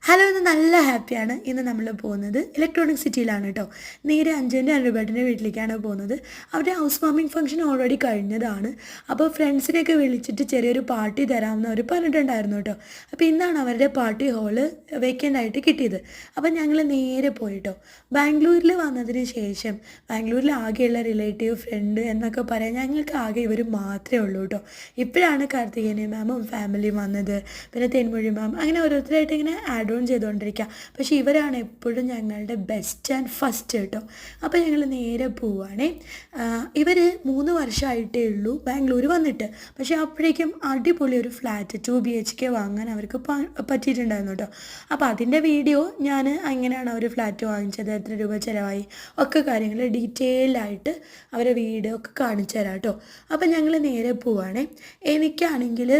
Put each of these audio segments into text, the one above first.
Hello ഇന്ന് നല്ല ഹാപ്പിയാണ്. ഇന്ന് നമ്മൾ പോകുന്നത് ഇലക്ട്രോണിക് സിറ്റിയിലാണ് കേട്ടോ. നേരെ അഞ്ജൻ്റെ അനുബേട്ടൻ്റെ വീട്ടിലേക്കാണ് പോകുന്നത്. അവരുടെ ഹൗസ് വാമിംഗ് ഫംഗ്ഷൻ ഓൾറെഡി കഴിഞ്ഞതാണ്. അപ്പോൾ ഫ്രണ്ട്സിനെയൊക്കെ വിളിച്ചിട്ട് ചെറിയൊരു പാർട്ടി തരാമെന്ന് അവർ പറഞ്ഞിട്ടുണ്ടായിരുന്നു കേട്ടോ. അപ്പോൾ ഇന്നാണ് അവരുടെ പാർട്ടി ഹോള് വേക്കൻ്റ് ആയിട്ട് കിട്ടിയത്. അപ്പോൾ ഞങ്ങൾ നേരെ പോയിട്ടോ. ബാംഗ്ലൂരിൽ വന്നതിന് ശേഷം ബാംഗ്ലൂരിൽ ആകെയുള്ള റിലേറ്റീവ് ഫ്രണ്ട് എന്നൊക്കെ പറയാൻ ഞങ്ങൾക്ക് ആകെ ഇവർ മാത്രമേ ഉള്ളൂ കേട്ടോ. ഇപ്പോഴാണ് കാർത്തികേയനി മാമും ഫാമിലിയും വന്നത്, പിന്നെ തെന്മൊഴി മാം, അങ്ങനെ ഓരോരുത്തരായിട്ട് ഇങ്ങനെ ആഡ് ഓൺ ചെയ്തുകൊണ്ടിരിക്കുക. പക്ഷേ ഇവരാണ് എപ്പോഴും ഞങ്ങളുടെ ബെസ്റ്റ് ആൻഡ് ഫസ്റ്റ് കേട്ടോ. അപ്പോൾ ഞങ്ങൾ നേരെ പോവുകയാണേ. ഇവർ 3 വർഷമായിട്ടേ ഉള്ളൂ ബാംഗ്ലൂർ വന്നിട്ട്. പക്ഷേ അപ്പോഴേക്കും അടിപൊളി ഒരു ഫ്ലാറ്റ് 2 BHK വാങ്ങാൻ അവർക്ക് പറ്റിയിട്ടുണ്ടായിരുന്നു കേട്ടോ. അപ്പോൾ അതിൻ്റെ വീഡിയോ ഞാൻ എങ്ങനെയാണ് അവർ ഫ്ലാറ്റ് വാങ്ങിച്ചത്, എത്ര രൂപ ചിലവായി, ഒക്കെ കാര്യങ്ങൾ ഡീറ്റെയിലായിട്ട് അവരെ വീഡിയോ ഒക്കെ കാണിച്ചു തരാം കേട്ടോ. അപ്പോൾ ഞങ്ങൾ നേരെ പോവുകയാണേ. എനിക്കാണെങ്കിൽ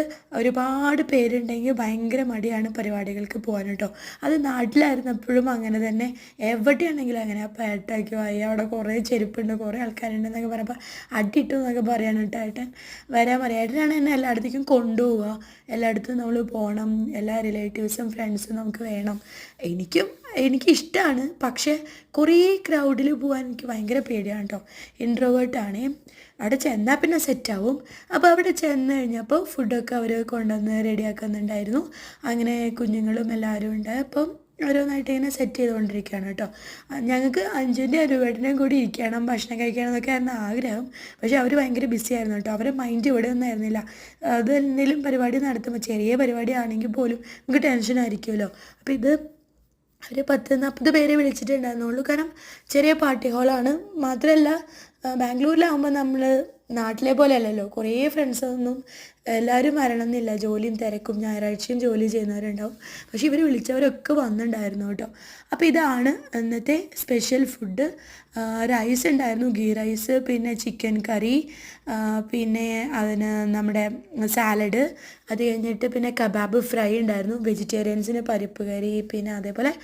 ഒരുപാട് പേരുണ്ടെങ്കിൽ ഭയങ്കര മടിയാണ് പരിപാടികൾക്ക് പോകാൻ കേട്ടോ. അത് നാട്ടിലായിരുന്നപ്പോഴും അങ്ങനെ തന്നെ, എവിടെയാണെങ്കിലും അങ്ങനെ. അപ്പോൾ ഏട്ടാക്കി വായി അവിടെ കുറേ ചെരുപ്പുണ്ട്, കുറേ ആൾക്കാരുണ്ടെന്നൊക്കെ പറഞ്ഞപ്പോൾ അടിയിട്ടു എന്നൊക്കെ പറയാൻ കേട്ടോ. ഏട്ടൻ വരാൻ പറയാം. ഏട്ടനാണ് എന്നെ എല്ലായിടത്തേക്കും കൊണ്ടുപോവുക. എല്ലായിടത്തും നമ്മൾ പോകണം, എല്ലാ റിലേറ്റീവ്സും ഫ്രണ്ട്സും നമുക്ക് വേണം. എനിക്കിഷ്ടമാണ്, പക്ഷേ കുറേ ക്രൗഡിൽ പോകാൻ എനിക്ക് ഭയങ്കര പേടിയാണ് കേട്ടോ. ഇൻട്രോവേർട്ടാണ്. അവിടെ ചെന്നാൽ പിന്നെ സെറ്റാവും. അപ്പോൾ അവിടെ ചെന്ന് കഴിഞ്ഞപ്പോൾ ഫുഡൊക്കെ അവർ കൊണ്ടുവന്ന് റെഡിയാക്കുന്നുണ്ടായിരുന്നു. അങ്ങനെ കുഞ്ഞുങ്ങളും എല്ലാവരും ഉണ്ട്. അപ്പം ഓരോന്നായിട്ട് ഇങ്ങനെ സെറ്റ് ചെയ്തുകൊണ്ടിരിക്കുകയാണ് കേട്ടോ. ഞങ്ങൾക്ക് അഞ്ജുൻ്റെ അനുവേട്ടനെയും കൂടി ഇരിക്കണം, ഭക്ഷണം കഴിക്കണം എന്നൊക്കെ ആയിരുന്നു ആഗ്രഹം. പക്ഷേ അവർ ഭയങ്കര ബിസി ആയിരുന്നു കേട്ടോ. അവരുടെ മൈൻഡ് ഇവിടെ ഒന്നും ആയിരുന്നില്ല. അത് എന്തെങ്കിലും പരിപാടി നടത്തുമ്പോൾ, ചെറിയ പരിപാടി ആണെങ്കിൽ പോലും നമുക്ക് ടെൻഷനായിരിക്കുമല്ലോ. അപ്പോൾ ഇത് ഒരു 10-40 പേരെ വിളിച്ചിട്ടുണ്ടായിരുന്നുള്ളൂ. കാരണം ചെറിയ പാർട്ടി ഹോളാണ്. മാത്രമല്ല ബാംഗ്ലൂരിലാകുമ്പോൾ നമ്മൾ നാട്ടിലെ പോലെ അല്ലല്ലോ, കുറേ ഫ്രണ്ട്സൊന്നും എല്ലാവരും വരണമെന്നില്ല. ജോലിയും തിരക്കും, ഞായറാഴ്ചയും ജോലി ചെയ്യുന്നവരുണ്ടാവും. പക്ഷേ ഇവർ വിളിച്ചവരൊക്കെ വന്നിട്ടുണ്ടായിരുന്നു കേട്ടോ. അപ്പോൾ ഇതാണ് ഇന്നത്തെ സ്പെഷ്യൽ ഫുഡ്. റൈസ് ഉണ്ടായിരുന്നു, ഗീ റൈസ്, പിന്നെ ചിക്കൻ കറി, പിന്നെ അതിന് നമ്മുടെ സാലഡ്, അത് കഴിഞ്ഞിട്ട് പിന്നെ കബാബ് ഫ്രൈ ഉണ്ടായിരുന്നു, വെജിറ്റേറിയൻസിന് പരിപ്പ് കറി, പിന്നെ അതേപോലെ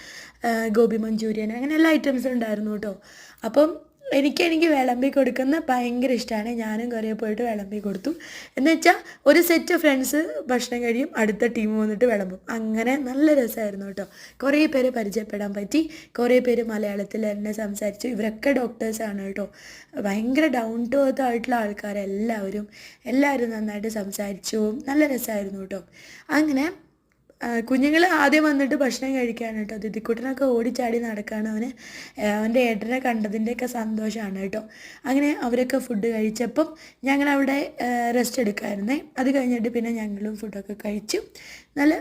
ഗോബി മഞ്ചൂരിയൻ, അങ്ങനെ എല്ലാ ഐറ്റംസും ഉണ്ടായിരുന്നു കേട്ടോ. അപ്പം എനിക്ക് വിളമ്പി കൊടുക്കുന്ന ഭയങ്കര ഇഷ്ടമാണ്. ഞാനും കുറേ പോയിട്ട് വിളമ്പി കൊടുത്തു. എന്നുവെച്ചാൽ ഒരു സെറ്റ് ഫ്രണ്ട്സ് ഭക്ഷണം കഴിയും, അടുത്ത ടീം വന്നിട്ട് വിളമ്പും. അങ്ങനെ നല്ല രസമായിരുന്നു കേട്ടോ. കുറേ പേര് പരിചയപ്പെടാൻ പറ്റി, കുറേ പേര് മലയാളത്തിൽ തന്നെ സംസാരിച്ചു. ഇവരൊക്കെ ഡോക്ടേഴ്സാണ് കേട്ടോ. ഭയങ്കര ഡൗൺ ടു എർത്ത് ആയിട്ടുള്ള ആൾക്കാരെല്ലാവരും നന്നായിട്ട് സംസാരിച്ചു. നല്ല രസമായിരുന്നു കേട്ടോ. അങ്ങനെ കുഞ്ഞുങ്ങൾ ആദ്യം വന്നിട്ട് ഭക്ഷണം കഴിക്കുകയാണ് കേട്ടോ. ദിദിക്കുട്ടനൊക്കെ ഓടിച്ചാടി നടക്കുകയാണ്. അവൻ്റെ ഏട്ടനെ കണ്ടതിൻ്റെയൊക്കെ സന്തോഷമാണ് കേട്ടോ. അങ്ങനെ അവരൊക്കെ ഫുഡ് കഴിച്ചപ്പം ഞങ്ങളവിടെ റെസ്റ്റ് എടുക്കാമായിരുന്നേ. അത് കഴിഞ്ഞിട്ട് പിന്നെ ഞങ്ങളും ഫുഡൊക്കെ കഴിച്ചു. നല്ല